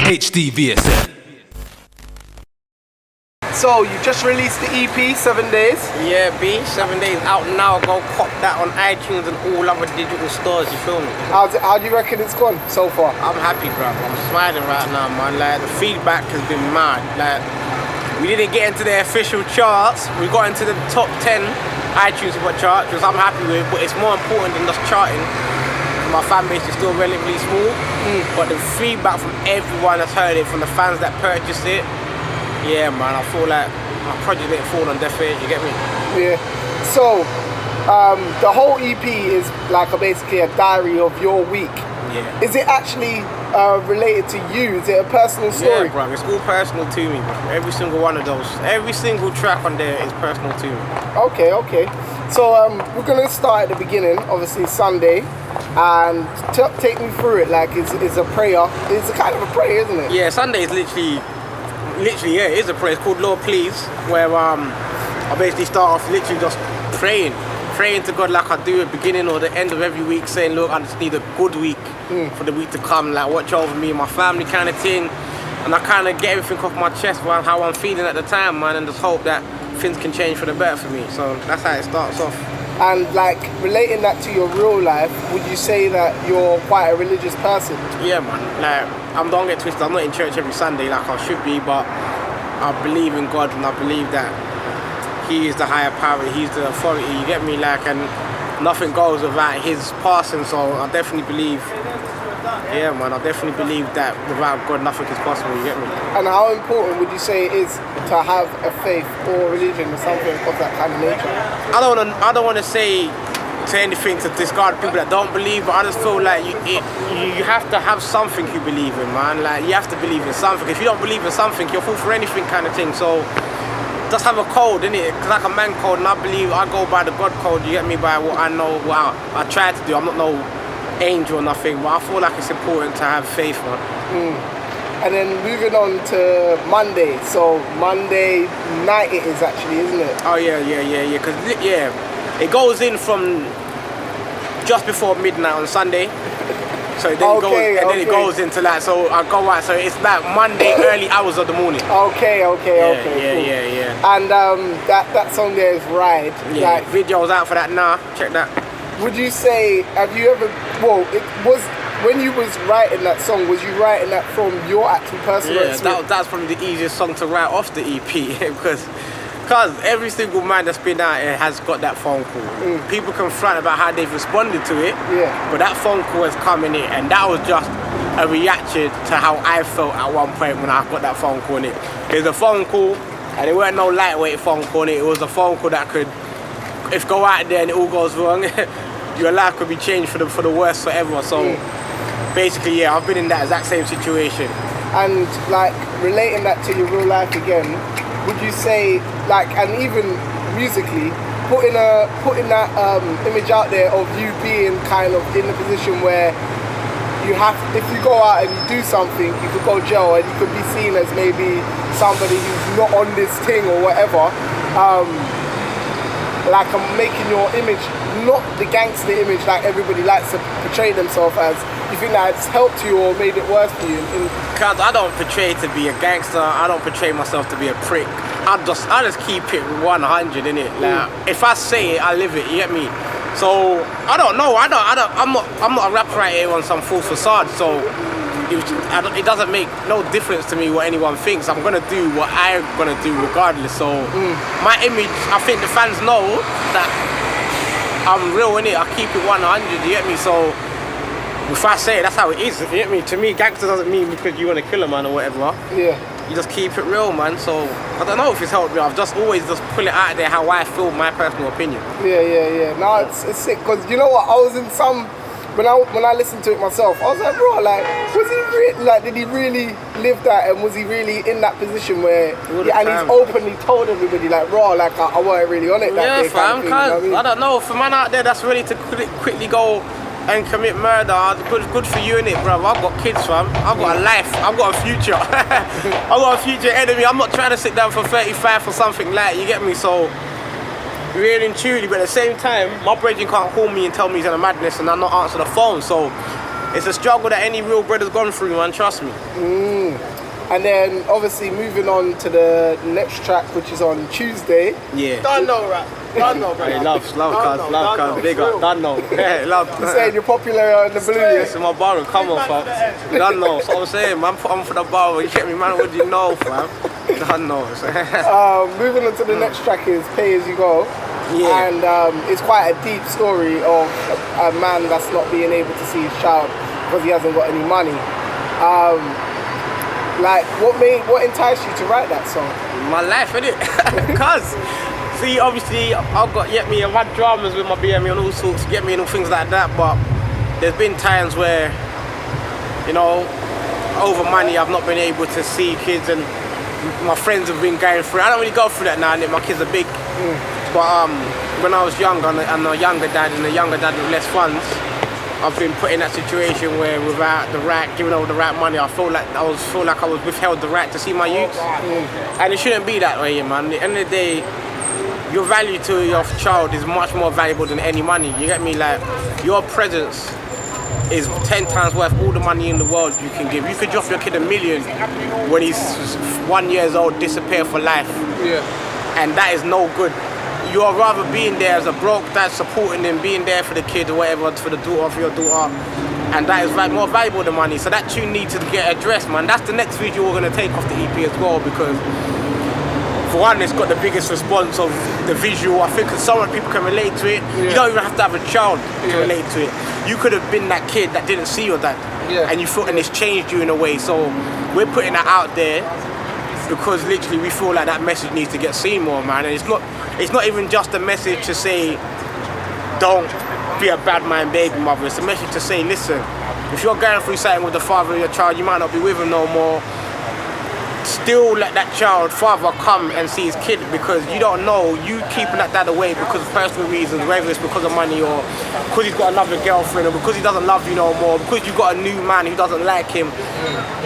HDVSN. So you just released the EP, 7 Days. Yeah, B, 7 days out now. Go cop that on iTunes and all other digital stores, you feel me? How do you reckon it's gone so far? I'm happy, bro. I'm smiling right now, man. Like, the feedback has been mad. Like, we didn't get into the official charts. We got into the top 10 iTunes chart, which I'm happy with, but it's more important than just charting. My fan base is still relatively small, but the feedback from everyone that's heard it, from the fans that purchased it, yeah, man, I feel like my project didn't fall on deaf ears, you get me? Yeah. So, the whole EP is like basically a diary of your week. Yeah. Is it actually related to you? Is it a personal story? Yeah, bro, it's all personal to me, bro. Every single one of those. Every single track on there is personal to me. Okay. So we're going to start at the beginning, obviously Sunday, and take me through it. Like, it's a prayer. It's a kind of a prayer, isn't it? Yeah, Sunday is literally, yeah, it is a prayer. It's called Lord Please, where I basically start off literally just praying to God like I do at the beginning or the end of every week, saying, look, I just need a good week for the week to come, like watch over me and my family kind of thing. And I kind of get everything off my chest about how I'm feeling at the time, man, and just hope that things can change for the better for me. So that's how it starts off. And like, relating that to your real life, would you say that you're quite a religious person? Yeah, man. Like, don't get twisted, I'm not in church every Sunday like I should be, but I believe in God and I believe that He is the higher power, He's the authority, you get me? Like, and nothing goes without His passing, so I definitely believe, yeah, man, I definitely believe that without God nothing is possible, you get me? And how important would you say it is to have a faith or religion or something of that kind of nature? I don't want to say to anything to discard people that don't believe, but I just feel like you have to have something you believe in, man. Like, you have to believe in something. If you don't believe in something, you'll fall for anything kind of thing. So just have a code, innit? It's like a man code, and I believe I go by the God code, you get me, by what I know, what I try to do. I'm not no angel or nothing, but I feel like it's important to have faith, man. And then moving on to Monday. So Monday night it is actually, isn't it? Oh yeah. Because it goes in from just before midnight on Sunday. So then it goes into that. So I go out. So it's like Monday early hours of the morning. Okay. Yeah. And that song there is Ride. Yeah. Like, videos out for that now. Check that. Would you say, have you ever? Well, it was. When you was writing that song, was you writing that from your actual personal experience? Yeah, that's probably the easiest song to write off the EP because every single man that's been out here has got that phone call. People can front about how they've responded to it, but that phone call has come in it, and that was just a reaction to how I felt at one point when I got that phone call in it. It was a phone call, and it weren't no lightweight phone call in it. It was a phone call that could, if go out there and it all goes wrong, your life could be changed for the worse forever. So. Basically, yeah, I've been in that exact same situation. And like, relating that to your real life again, would you say, like, and even musically, putting that image out there of you being kind of in the position where you have, if you go out and you do something, you could go jail and you could be seen as maybe somebody who's not on this thing or whatever. Like, I'm making your image not the gangster image like everybody likes to portray themselves as. You think that's helped you or made it worse for you? Cause I don't portray to be a gangster. I don't portray myself to be a prick. I just keep it 100 in it. Like, if I say it, I live it. You get me? So I don't know. I'm not a rapper right here on some false facade. So it doesn't make no difference to me what anyone thinks. I'm gonna do what I'm gonna do regardless. So my image, I think the fans know that I'm real in it. I keep it 100. You get me? So. If I say it, that's how it is, you get me? To me, gangster doesn't mean because you want to kill a man or whatever. Yeah. You just keep it real, man. So, I don't know if it's helped me. I've just always just put it out there how I feel, my personal opinion. Yeah. No, it's sick, because you know what? I was in some, when I listened to it myself, I was like, bro, like, was he like, did he really live that, and was he really in that position where, and he's openly told everybody, like, bro, like, I weren't really on it that day. Fam, kind of thing, you know what I mean? I don't know, for man out there that's ready to quickly go and commit murder, good for you, innit, bruv. I've got kids, fam. I've got a life. I've got a future. I've got a future ahead of me. I'm not trying to sit down for 35 for something like, you get me? So, really and truly, but at the same time, my brethren can't call me and tell me he's in a madness and I'm not answer the phone. So, it's a struggle that any real brother's gone through, man. Trust me. And then obviously moving on to the next track, which is on Tuesday. Yeah. Don't know, right? Don't know, bro. Hey, love, cuz, big up, don't know. Yeah, love. You're saying you're popular on the blue, yeah? It's in my borough, come on, fam. Don't know, that's what I'm saying, man. I'm for the borough, you get me, man? What do you know, fam? Don't know. Moving on to the next track is Pay As You Go. Yeah. And it's quite a deep story of a man that's not being able to see his child because he hasn't got any money. Like, what enticed you to write that song? My life, innit? Cuz, see, obviously, I've had dramas with my BME and all sorts, and all things like that, but there's been times where, you know, over money, I've not been able to see kids, and my friends have been going through it. I don't really go through that now, innit? My kids are big. But when I was younger, and a younger dad, with less funds, I've been put in that situation where without the right, giving over the right money, I feel like I was withheld the right to see my youth. And it shouldn't be that way, man. At the end of the day, your value to your child is much more valuable than any money. You get me? Like, your presence is 10 times worth all the money in the world you can give. You could drop your kid $1 million when he's 1 year old, disappear for life. Yeah. And that is no good. You're rather being there as a broke dad, supporting him, being there for the kid or whatever, for the daughter of your daughter, and that is more valuable than money. So that tune needs to get addressed, man. That's the next video we're going to take off the EP as well, because for one, it's got the biggest response of the visual. I think so many people can relate to it. You don't even have to have a child to relate to it. You could have been that kid that didn't see your dad, and you feel, and it's changed you in a way. So we're putting that out there because literally we feel like that message needs to get seen more, man. And it's not even just a message to say don't be a bad man baby mother. It's a message to say, listen, if you're going through something with the father of your child, you might not be with him no more. Still let that father come and see his kid, because you don't know, you keeping that dad away because of personal reasons, whether it's because of money or because he's got another girlfriend or because he doesn't love you no more, because you've got a new man who doesn't like him.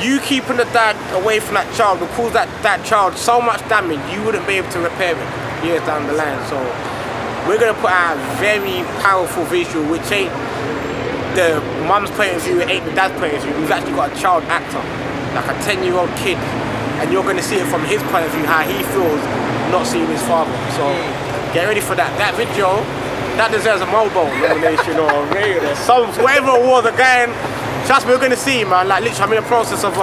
You keeping the dad away from that child will cause that child so much damage you wouldn't be able to repair it years down the line. So we're going to put out a very powerful visual, which ain't the mum's point of view, it ain't the dad's point of view. We've actually got a child actor, like a 10-year-old kid, and you're going to see it from his point of view, how he feels not seeing his father. So get ready for that. That video, that deserves a Mobo nomination or a Ray or some, whatever award again. Trust me, we're going to see, man. Like, literally, I'm in the process of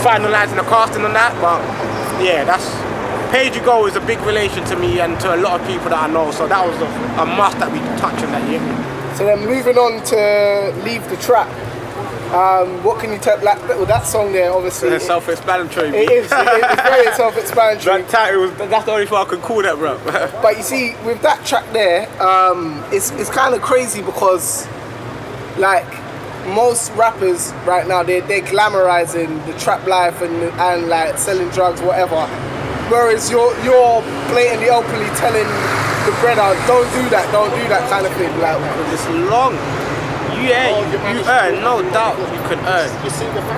finalising the casting on that, but yeah, that's Pay As You Go is a big relation to me and to a lot of people that I know, so that was a must that we touch on that year. So then moving on to Leave the Trap. What can you tell, like, with that song there, obviously... It's self-explanatory. It is very self-explanatory. That's the only thing I can call that, bro. But you see, with that track there, it's kind of crazy because, like, most rappers right now, they're glamorizing the trap life and like selling drugs, whatever. Whereas you're blatantly, openly telling the brother, don't do that kind of thing. Like, it's long. You earn, no doubt you can earn.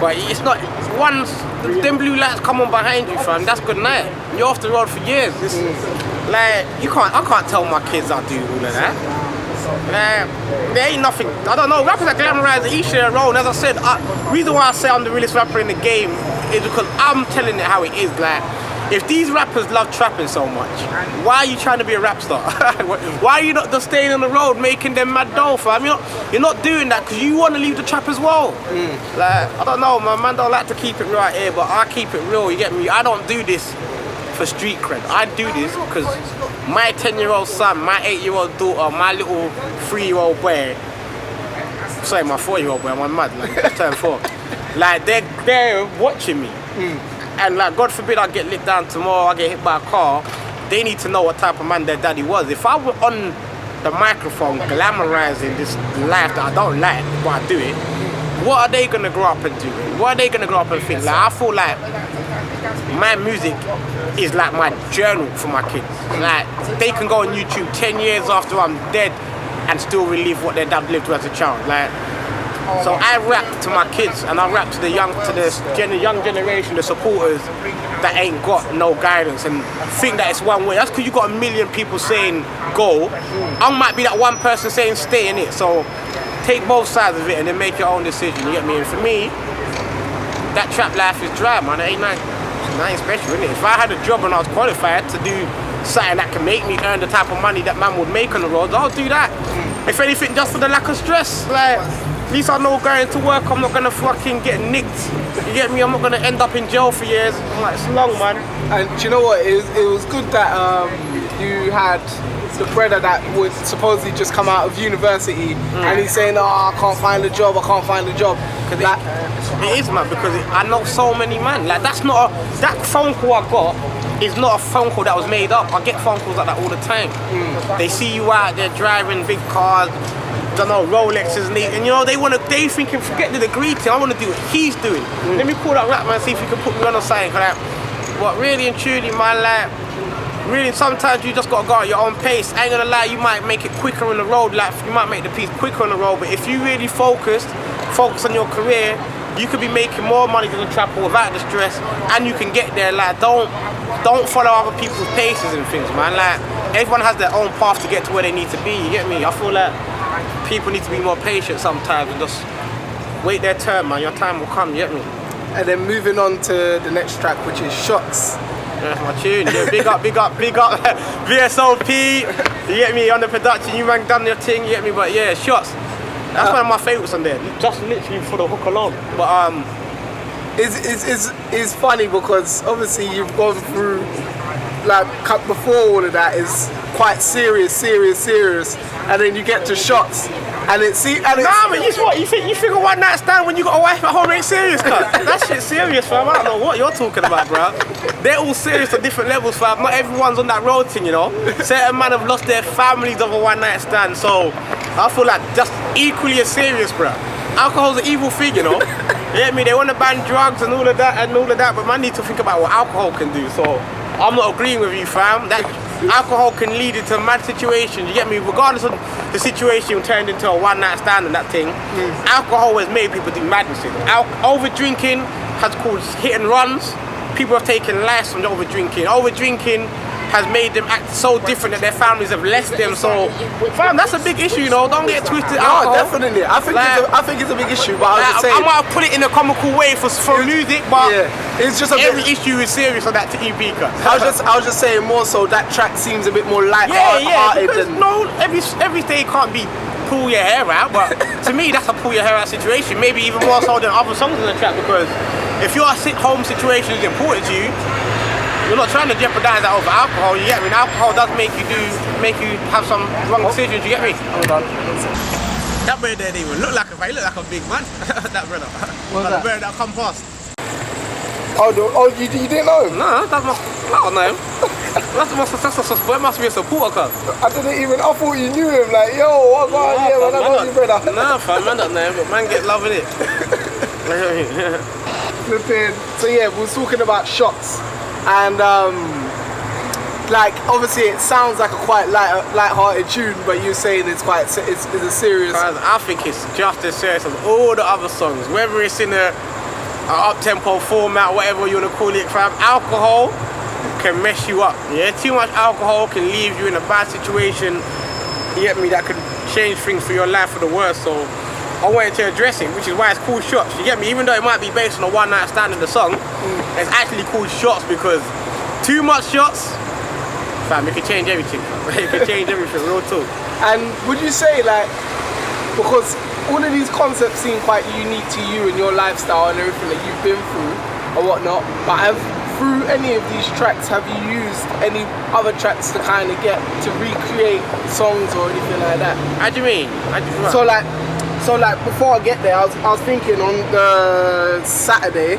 But it's not, once them blue lights come on behind you, fam, that's good night. You're off the road for years. Like, I can't tell my kids I'll do all of that. There ain't nothing, I don't know, rappers that glamorize each their own. As I said, reason why I say I'm the realest rapper in the game is because I'm telling it how it is. Like, if these rappers love trapping so much, why are you trying to be a rap star? Why are you not just staying on the road making them mad dough, fam? You're not doing that because you want to leave the trap as well. Like, I don't know, my man don't like to keep it right here, but I keep it real, you get me? I don't do this for street cred. I do this because my 10-year-old son, my 8-year-old daughter, my little 3-year-old boy, sorry, my 4-year-old boy, I'm mad, like, I just turned 4. Like, they're watching me. And like, God forbid I get licked down tomorrow, I get hit by a car, they need to know what type of man their daddy was. If I were on the microphone glamorizing this life that I don't like, but I do it, what are they gonna grow up and do? What are they gonna grow up and think? Like, I feel like my music is like my journal for my kids. Like, they can go on YouTube 10 years after I'm dead and still relive what their dad lived with as a child. Like, so I rap to my kids and I rap to the young generation, the supporters that ain't got no guidance and think that it's one way. That's because you got a million people saying go. I might be that one person saying stay in it. So take both sides of it and then make your own decision, you get me? And for me, that trap life is dry, man. It ain't nothing special, innit? If I had a job and I was qualified to do something that can make me earn the type of money that man would make on the road, I'll do that. If anything, just for the lack of stress, like, at least I know going to work, I'm not gonna fucking get nicked. You get me? I'm not gonna end up in jail for years. I'm like, it's long, man. And do you know what? It was good that you had the brother that would supposedly just come out of university and he's saying, oh, I can't find a job, I can't find a job. Like, it is, man, because I know so many man. Like, that phone call I got is not a phone call that was made up. I get phone calls like that all the time. They see you out there driving big cars, don't know, Rolexes, and they thinking, forget the degree thing, I want to do what he's doing. Let me call that Rapman, see if he can put me on a sign. But really and truly, man, like, really, sometimes you just gotta go at your own pace. I ain't gonna lie, you might make it quicker on the road, like you might make the piece quicker on the road, but if you really focus on your career, you could be making more money than the trapper without the stress, and you can get there. Like, don't follow other people's paces and things, man. Like, everyone has their own path to get to where they need to be, you get me? I feel like people need to be more patient sometimes and just wait their turn, man. Your time will come, you get me? And then moving on to the next track, which is Shots. That's my tune. Yeah, big up VSOP. You get me? On the production, you man done your thing, you get me? But yeah, Shots. That's one of my favourites on there. Just literally for the hook alone. But it's funny because obviously you've gone through, like, before all of that is quite serious, and then you get to Shots. And nah, man, you think a one night stand when you got a wife at home ain't serious, cuz? That shit's serious, fam. I don't know what you're talking about, bro. They're all serious at different levels, fam. Not everyone's on that road thing, you know. Certain men have lost their families over one night stand, so I feel like just equally as serious, bro. Alcohol's an evil thing, you know. You get me? They want to ban drugs and all of that, but man need to think about what alcohol can do. So I'm not agreeing with you, fam. That alcohol can lead into mad situations, you get me? Regardless of the situation turned into a one night stand and that thing, alcohol has made people do madnesses. Over drinking has caused hit and runs. People have taken lives from over drinking. Over drinking has made them act so different that their families have left them. So, fam, that's a big issue, you know. Don't get twisted. No, definitely. I think it's a big issue, but I was just saying, I might have put it in a comical way for music, but yeah, it's just every issue is serious on that EP. I was just saying more so that track seems a bit more light-hearted. Because no, every day can't be pull your hair out, but to me that's a pull your hair out situation. Maybe even more so than other songs in the track, because if your home situation is important to you, you're not trying to jeopardize that over alcohol, you get me? And alcohol does make you have some wrong decisions, you get me? Hold on. That brother didn't even look like a big man. That brother. What's that? The brother that come past. You didn't know him? No, I don't know him. That must be a supporter, cuz. I thought you knew him, like, yo, what's going on here, man? I know you, brother. Nah, fam, man don't know him, but man get love in it. So yeah, we was talking about Shots. And like, obviously it sounds like a quite light-hearted tune, but you're saying it's a serious. I think it's just as serious as all the other songs, whether it's in a up-tempo format, whatever you want to call it, fam. Alcohol can mess you up. Yeah, too much alcohol can leave you in a bad situation. You get me? That could change things for your life for the worse. So I wanted to address it, which is why it's called Shots. You get me? Even though it might be based on a one night stand in the song, it's actually called Shots because too much shots, fam, it can change everything. It can change everything, real talk. And would you say, like, because all of these concepts seem quite unique to you and your lifestyle and everything that you've been through or whatnot, but through any of these tracks, have you used any other tracks to kind of get to recreate songs or anything like that? How do you mean? So like before I get there, I was thinking on the Saturday,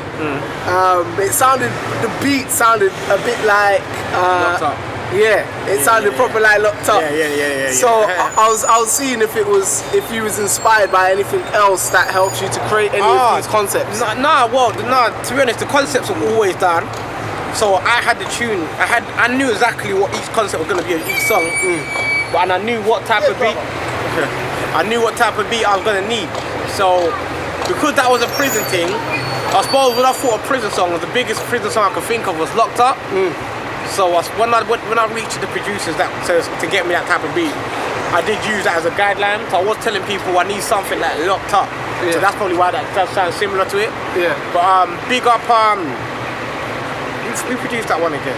the beat sounded a bit like Locked Up. Yeah, it sounded proper like Locked Up. Yeah. So I was seeing if you was inspired by anything else that helps you to create any of these concepts. To be honest, the concepts were always done. So I had the tune. I knew exactly what each concept was gonna be in each song, and I knew what type of beat. I knew what type of beat I was gonna need. So because that was a prison thing, I suppose when I thought a prison song, the biggest prison song I could think of was Locked Up. So when I reached the producers to get me that type of beat, I did use that as a guideline. So I was telling people I need something like locked up. So that's probably why that does sound similar to it. Yeah. But big up, who produced that one again?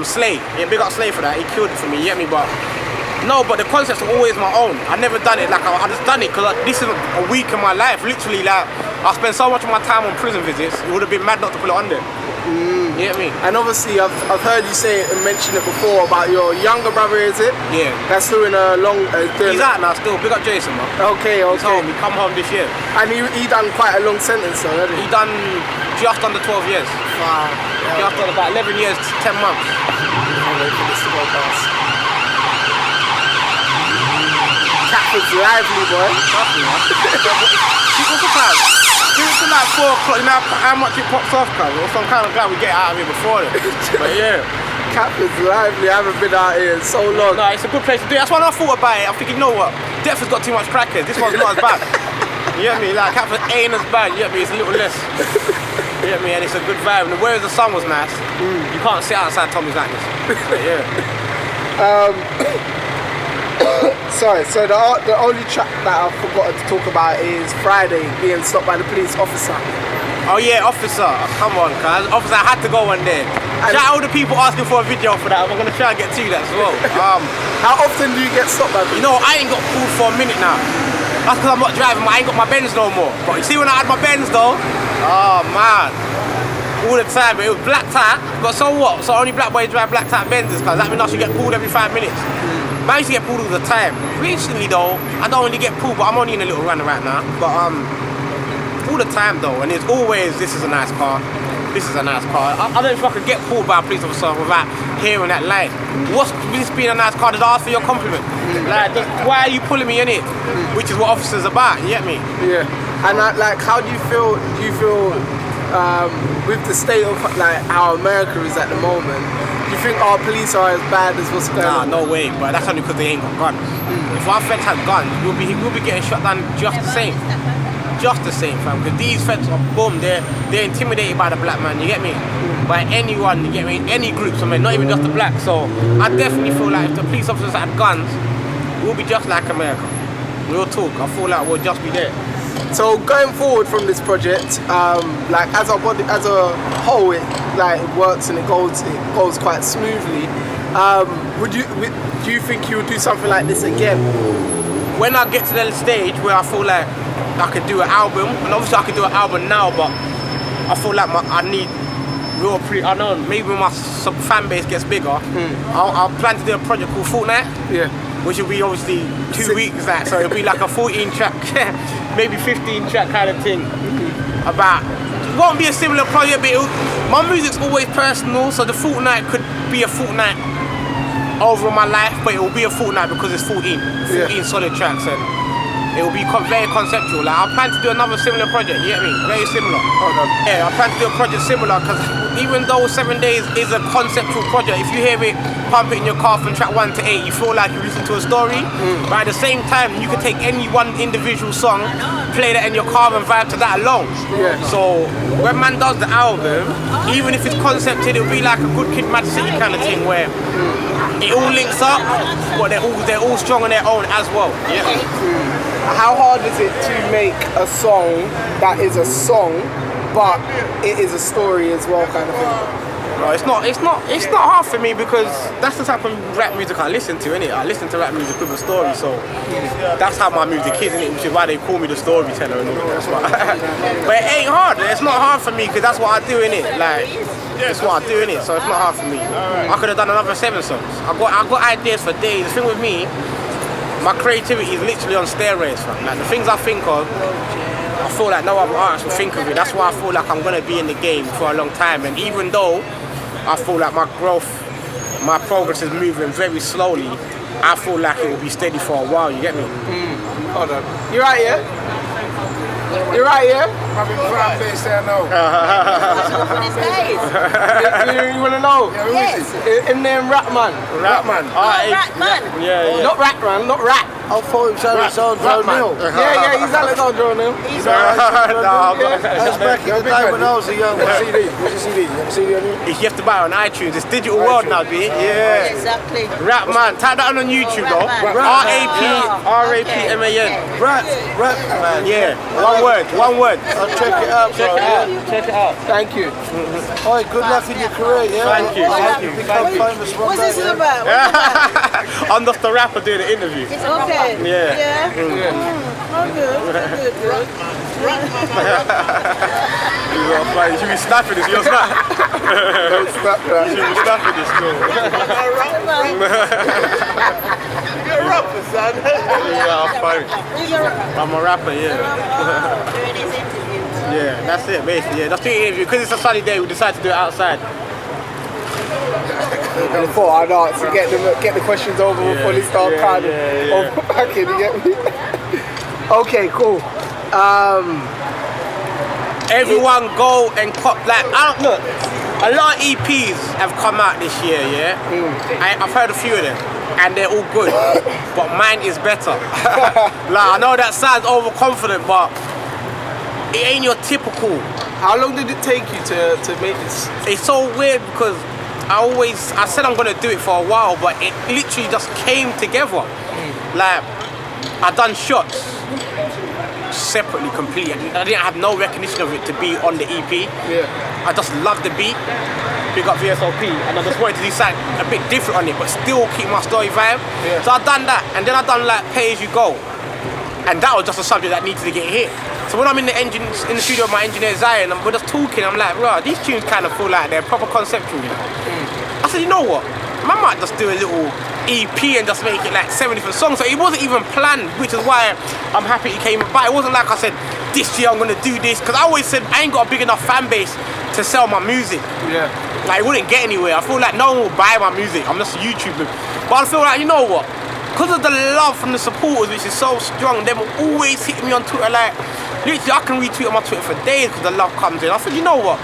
Slay. Yeah, big up Slay for that. He killed it for me, you get me? But no, but the concepts are always my own. I never done it like I just done it because this is a week in my life. Literally, like I spent so much of my time on prison visits. It would have been mad not to put it on there. You get me? And obviously, I've heard you say it and mention it before about your younger brother, is it? Yeah. That's doing a long. He's out now still. Big up Jason, man. Okay. He's home. He come home this year. And he done quite a long sentence already. He done just under 12 years. Wow. Just under about 11 years, 10 months. Can't wait for this to go past. Catford's lively, boy. Trust me, man. What's the time? Give it to like 4 o'clock. You know how much it pops off, cuz? Or some kind of guy we get out of here before it. But yeah. Catford's lively. I haven't been out here in so long. No, it's a good place to do it. That's why I thought about it. I'm thinking, you know what? Deptford's got too much crackers. This one's not as bad. You get me? Like Catford ain't as bad. You get me? It's a little less. You get me? And it's a good vibe. And whereas the sun was nice, you can't sit outside Tommy's like this. But yeah. Sorry, so the only track that I've forgotten to talk about is Friday being stopped by the police officer. Oh yeah, officer. Come on, cuz. Officer, I had to go one day. Shout out all the people asking for a video for that. I'm gonna try and get to that as well. How often do you get stopped by police? You know, I ain't got pulled for a minute now. That's because I'm not driving, I ain't got my Benz no more. But you see when I had my Benz though, oh man. All the time, but it was black tie. But so what? So only black boys drive black tie Benzes, cuz that means I should get pulled every 5 minutes. I used to get pulled all the time. Recently though, I don't really get pulled, but I'm only in a little run right now. But all the time though, and it's always, this is a nice car, this is a nice car. I don't know if I could get pulled by a police officer without hearing that line. What's this being a nice car? Did I ask for your compliment? Like, why are you pulling me in it? Which is what officers are about, you get me? Yeah. And like, how do you feel? Do you feel with the state of like how America is at the moment? Do you think our police are as bad as what's going on? Nah, no way. But that's only because they ain't got guns. If our feds had guns, we'll be getting shot down just the same. Just the same, fam. Because these feds are boom. They're intimidated by the black man. You get me? By anyone. You get me? Any groups. I mean, not even just the black. So I definitely feel like if the police officers had guns, we'll be just like America. Real talk. I feel like we'll just be there. So going forward from this project, like as a whole, it like works and it goes quite smoothly. Do you think you would do something like this again? When I get to the stage where I feel like I could do an album, and obviously I could do an album now, but I feel like I need real I know maybe when my fan base gets bigger, I'll plan to do a project called Fortnite. Yeah. Which will be obviously 2 weeks that, so it'll be like a 14 track, maybe 15 track kind of thing. About, it won't be a similar project, but my music's always personal, so the Fortnite could be a Fortnite over my life, but it will be a Fortnite because it's 14 solid tracks, and it will be very conceptual. Like I plan to do another similar project, you get me? Very similar. Yeah, I plan to do a project similar because even though 7 Days is a conceptual project, if you hear it, pump it in your car from track 1 to 8, you feel like you listen to a story. But at the same time, you can take any one individual song, play that in your car and vibe to that alone. Yeah. So when man does the album, even if it's concepted, it'll be like a Good Kid, Mad City kind of thing where it all links up, but they're all strong on their own as well. Yeah. How hard is it to make a song that is a song, but it is a story as well, kind of thing? No, it's not hard for me because that's the type of rap music I listen to, innit? I listen to rap music with a story, so that's how my music is, innit? Which is why they call me the storyteller and all that. But it ain't hard. It's not hard for me because that's what I do, innit? Like, it's what I do, innit? So it's not hard for me. I could have done another 7 songs. I got ideas for days. The thing with me, my creativity is literally on steroids, fam. Like the things I think of, I feel like no other artist will think of it. That's why I feel like I'm gonna be in the game for a long time. And even though I feel like my growth, my progress is moving very slowly, I feel like it will be steady for a while, you get me? Hold on. You right here? You right here? I've been proud to say no. You want to know? Yeah, who is it? In name Rapman. Rapman. Rapman. Yeah. Not Rapman, not Rat. I thought it was Alexander O'Neill. Yeah, he's Alexander O'Neill. He's That's back in the day when I was a young man. CD. What's your CD? You have a CD on you? If you have to buy it on iTunes, it's digital world now, B. Yeah. Exactly. Rapman. Type that on YouTube though. R-A-P-M-A-N. Rapman. Yeah. One word. I'll check it out, bro. Check it out. Thank you. Oh, good luck in your career, yeah? Thank you. Become famous one What's day. this about? I'm just the rapper doing the interview. Okay. Yeah. Oh, good. You should be snapping this. You're snap. You should be snapping this still. You're a rapper, son. Yeah, I'm fine. I'm a rapper, yeah. During his interview. Yeah, that's it, basically. Yeah, that's the interview. Because it's a sunny day, we decided to do it outside. And thought I'd ask to get the questions over before they start kind of packing, you get me? Okay, cool. Everyone go and cop, like, I don't look. A lot of EPs have come out this year, yeah? I've heard a few of them, and they're all good, but mine is better. Like, I know that sounds overconfident, but it ain't your typical. How long did it take you to make this? It's so weird because I said I'm gonna do it for a while, but it literally just came together. Like, I done shots separately, completely. I didn't have no recognition of it to be on the EP. Yeah. I just loved the beat. Big up VSOP, and I just wanted to do something a bit different on it, but still keep my story vibe. Yeah. So I done that, and then I done like Pay As You Go, and that was just a subject that needed to get hit. So when I'm in the studio with my engineer Zion, and we're just talking, I'm like, bro, these tunes kind of feel like they're proper conceptual, you know? I said, you know what? I might just do a little EP and just make it like 7 different songs. So it wasn't even planned, which is why I'm happy it came about. It wasn't like I said, this year I'm gonna do this, because I always said I ain't got a big enough fan base to sell my music. Yeah. Like, it wouldn't get anywhere. I feel like no one will buy my music. I'm just YouTubing. But I feel like, you know what? Because of the love from the supporters, which is so strong, them always hitting me on Twitter. Like, literally, I can retweet on my Twitter for days because the love comes in. I said, you know what?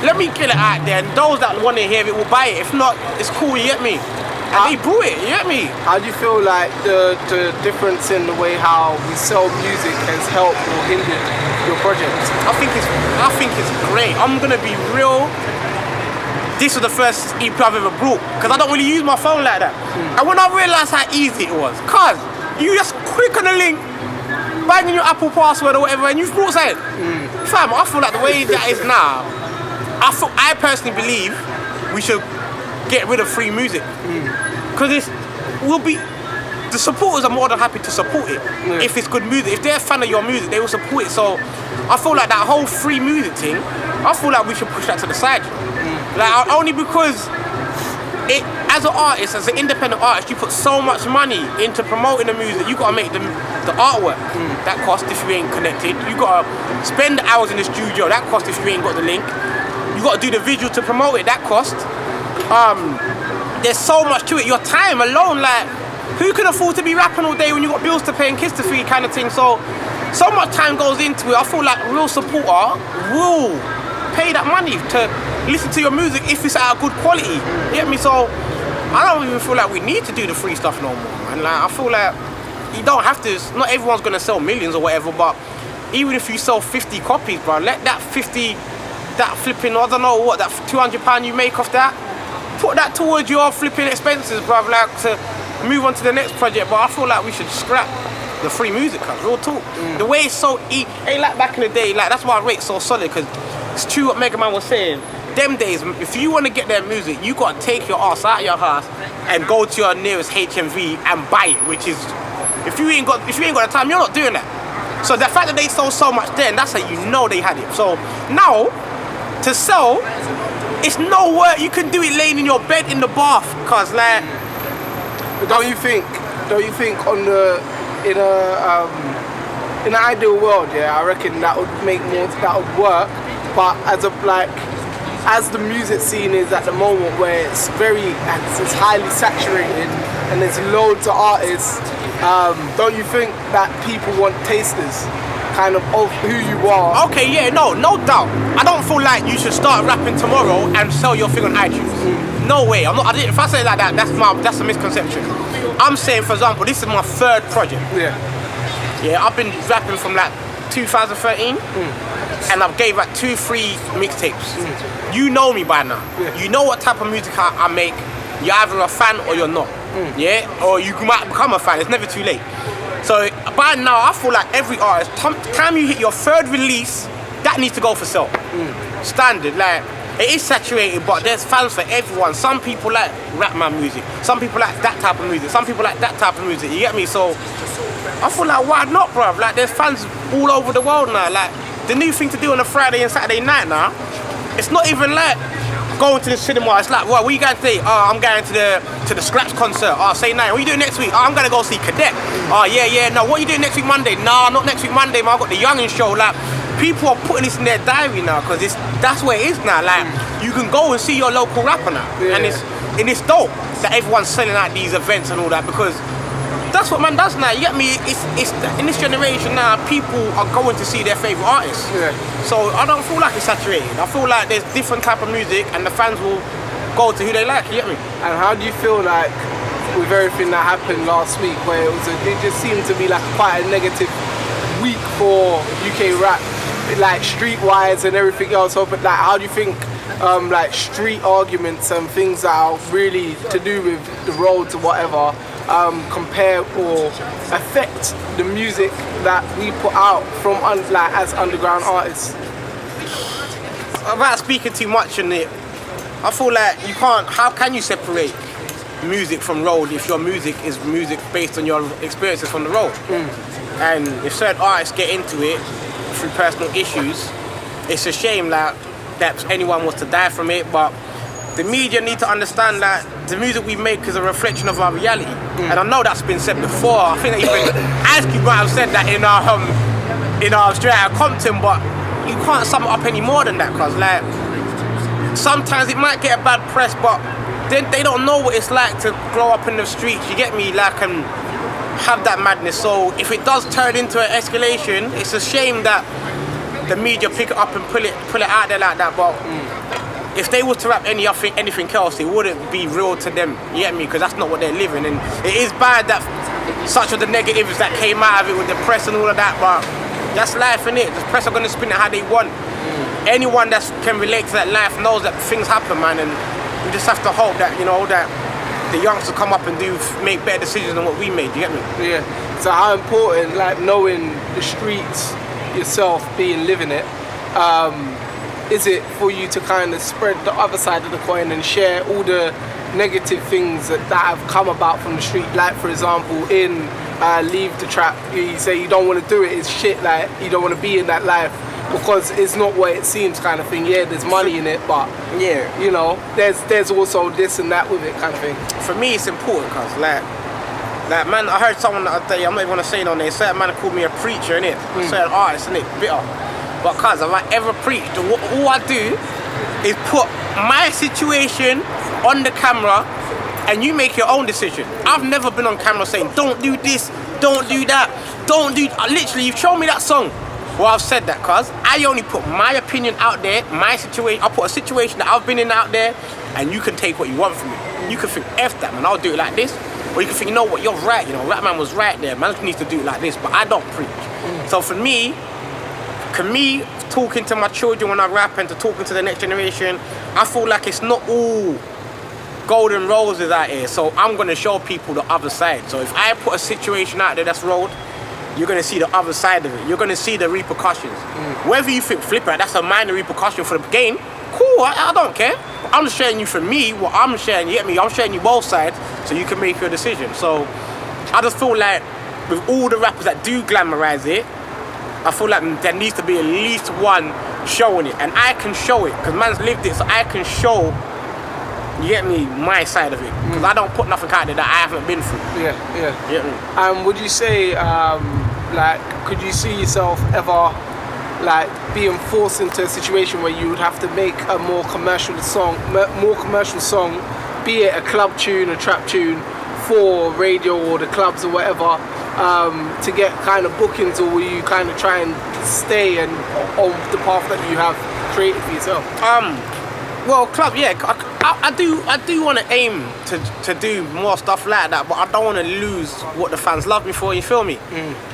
Let me get it out there, and those that want to hear it will buy it. If not, it's cool, you get me? And they bought it, you get me? How do you feel like the difference in the way how we sell music has helped or hindered your project? I think it's great. I'm gonna be real. This was the first EP I've ever brought, because I don't really use my phone like that. And when I realised how easy it was, cause you just click on the link, bang in your Apple password or whatever, and you've brought something. Fam, I feel like the way that is now, I personally believe we should get rid of free music, because the supporters are more than happy to support it if it's good music. If they're a fan of your music, they will support it. So I feel like that whole free music thing, I feel like we should push that to the side. Like, only because as an artist, as an independent artist, you put so much money into promoting the music. You gotta make the artwork. That costs if you ain't connected. You gotta spend the hours in the studio. That costs if you ain't got the link. You gotta do the visual to promote it. That costs. There's so much to it. Your time alone, like, who can afford to be rapping all day when you got bills to pay and kids to feed, kind of thing. So much time goes into it. I feel like a real supporter will pay that money to listen to your music if it's at a good quality. You get me? So I don't even feel like we need to do the free stuff no more, man. Like, I feel like you don't have to. Not everyone's gonna sell millions or whatever, but even if you sell 50 copies, bro, let that 50, that flipping, I don't know what, that £200 you make off that, put that towards your flipping expenses, bruv, like, to move on to the next project. But I feel like we should scrap the free music, cuz, real talk. The way it's so ain't like back in the day. Like, that's why Rate's so solid, because it's true what Mega Man was saying. Them days, if you want to get their music, you got to take your ass out of your house and go to your nearest HMV and buy it, which is, if you ain't got the time, you're not doing that. So the fact that they sold so much then, that's how you know they had it. So now, to sell, it's no work. You can do it laying in your bed in the bath, cause like. But don't you think in an ideal world, yeah, I reckon that would work. But as the music scene is at the moment, where it's highly saturated and there's loads of artists, don't you think that people want tasters? kind of who you are. Okay, yeah, no doubt. I don't feel like you should start rapping tomorrow and sell your thing on iTunes. No way. If I say it like that, that's a misconception. I'm saying, for example, this is my third project. Yeah, I've been rapping from like 2013, and I've gave like 2-3 mixtapes. You know me by now. You know what type of music I make. You're either a fan or you're not. Yeah, or you might become a fan. It's never too late. So by now, I feel like every artist, time you hit your third release, that needs to go for sale. Standard, like, it is saturated, but there's fans for everyone. Some people like Rapman music, some people like that type of music, some people like that type of music, you get me? So I feel like, why not, bruv? Like, there's fans all over the world now. Like, the new thing to do on a Friday and Saturday night now, it's not even like going to the cinema. It's like, well, what are you going today? Oh, I'm going to the Scraps concert. Oh, say night. What are you doing next week? Oh, I'm going to go see Cadet. Oh, yeah, no, what are you doing next week Monday? Nah, not next week Monday, man. I've got the Youngin' show. Like, people are putting this in their diary now, because that's where it is now. Like, you can go and see your local rapper now. And it's dope that everyone's selling out these events and all that, because that's what man does now. You get me? It's in this generation now, people are going to see their favourite artists. So I don't feel like it's saturated. I feel like there's different type of music, and the fans will go to who they like. You get me? And how do you feel like with everything that happened last week, where it just seemed to be like quite a negative week for UK rap, like streetwise and everything else? But like, how do you think like street arguments and things that are really to do with the roads or whatever compare or affect the music that we put out from like as underground artists? Without speaking too much on it, I feel like you can't. How can you separate music from road if your music is music based on your experiences from the road? And if certain artists get into it through personal issues, it's a shame that anyone was to die from it. But the media need to understand that the music we make is a reflection of our reality. And I know that's been said before. I think that even Ice Cube might have said that in our Straight Outta Compton, but you can't sum it up any more than that, cause like sometimes it might get a bad press, but then they don't know what it's like to grow up in the streets, you get me, like, and have that madness. So if it does turn into an escalation, it's a shame that the media pick it up and pull it out there like that. But if they was to rap anything else, it wouldn't be real to them, you get me, because that's not what they're living. And it is bad that such of the negatives that came out of it with the press and all of that, but that's life, innit? The press are gonna spin it how they want. Anyone that can relate to that life knows that things happen, man, and we just have to hope that, you know, that the youngsters come up and make better decisions than what we made, you get me? Yeah. So how important, like, knowing the streets yourself, living it, is it for you to kind of spread the other side of the coin and share all the negative things that have come about from the street? Like, for example, in Leave the Trap, you say you don't want to do it, it's shit, like, you don't want to be in that life because it's not what it seems, kind of thing. Yeah, there's money in it, but yeah, you know, there's also this and that with it, kind of thing. For me, it's important, cause like man, I heard someone the other day, I'm not even gonna say it on there, certain man called me a preacher, innit? Certain artist, innit? Bitter. But cause if I ever preached, all I do is put my situation on the camera and you make your own decision. I've never been on camera saying, don't do this, don't do that, literally, you've shown me that song. Well, I've said that, cause I only put my opinion out there, my situation. I put a situation that I've been in out there, and you can take what you want from it. You can think, F that, man, I'll do it like this. Or you can think, you know what, you're right, you know, Rapman was right there, man needs to do it like this, but I don't preach. So for me, talking to my children when I rap and to talking to the next generation, I feel like it's not all golden roses out here. So I'm gonna show people the other side. So if I put a situation out there that's road, you're gonna see the other side of it. You're gonna see the repercussions. Whether you think flip it, that's a minor repercussion for the game, cool, I don't care. I'm just sharing you for me, what I'm sharing, you get me? I'm sharing you both sides so you can make your decision. So I just feel like with all the rappers that do glamorize it, I feel like there needs to be at least one showing it. And I can show it, because man's lived it, so I can show, you get me, my side of it. Because I don't put nothing out there that I haven't been through. Yeah. You get me? Would you say, like, could you see yourself ever, like, being forced into a situation where you would have to make a more commercial song, be it a club tune, a trap tune, for radio or the clubs or whatever, to get kind of bookings, or will you kind of try and stay and on the path that you have created for yourself? Well, club, yeah, I do want to aim to do more stuff like that, but I don't want to lose what the fans love me for. You feel me?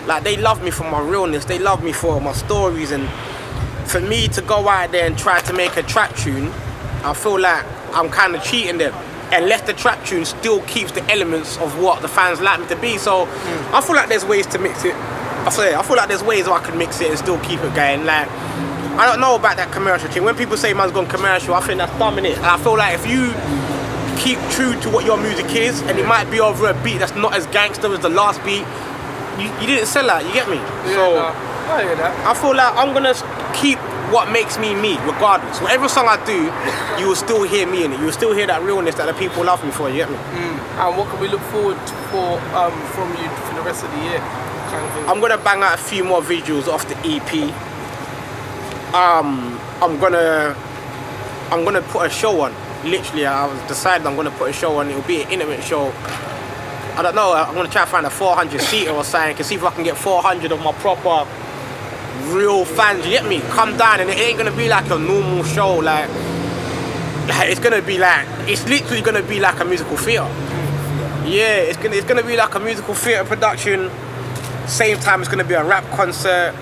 Like, they love me for my realness, they love me for my stories, and for me to go out there and try to make a trap tune, I feel like I'm kind of cheating them. Unless the trap tune still keeps the elements of what the fans like me to be. So I feel like there's ways to mix it. I feel like there's ways I can mix it and still keep it going. Like, I don't know about that commercial thing. When people say man's gone commercial, I think that's dumb, innit? And I feel like if you keep true to what your music is, and it might be over a beat that's not as gangster as the last beat, you didn't sell that, you get me? Yeah, so no, I hear that. I feel like I'm gonna keep what makes me me, regardless. So every song I do, you will still hear me in it. You will still hear that realness that the people love me for, you get me? And what can we look forward to from you for the rest of the year? Kind of thing? I'm gonna bang out a few more visuals off the EP. I'm gonna put a show on. Literally, I was decided I'm gonna put a show on. It'll be an intimate show. I don't know. I'm gonna try to find a 400 seater or something. Can see if I can get 400 of my proper real fans. You get me? Come down, and it ain't gonna be like a normal show. Like it's gonna be like, it's literally gonna be like a musical theatre. Yeah, it's gonna be like a musical theatre production. Same time, it's gonna be a rap concert.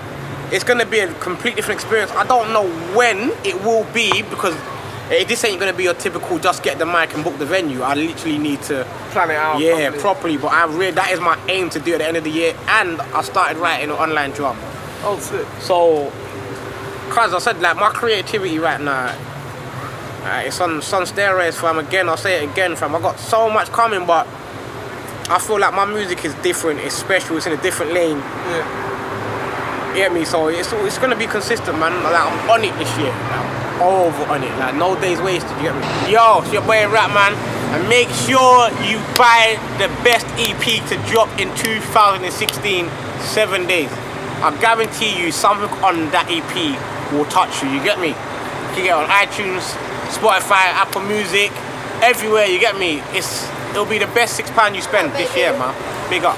It's gonna be a complete different experience. I don't know when it will be, because this ain't gonna be your typical just get the mic and book the venue. I literally need to plan it out. Yeah, properly. But that is my aim to do at the end of the year. And I started writing an online drum. Oh, sick. So, cause I said, like, my creativity right now, it's on steroids, fam. Again, I'll say it again, fam. I got so much coming, but I feel like my music is different. It's special. It's in a different lane. Yeah. You get me? So it's gonna be consistent, man. Like, I'm on it this year. I'm over on it. Like, no days wasted. You get me? Yo, it's your boy Rapman, and make sure you buy the best EP to drop in 2016. 7 days. I guarantee you something on that EP will touch you. You get me? You can get it on iTunes, Spotify, Apple Music, everywhere. You get me? It'll be the best £6 you spend this year, man. Big up.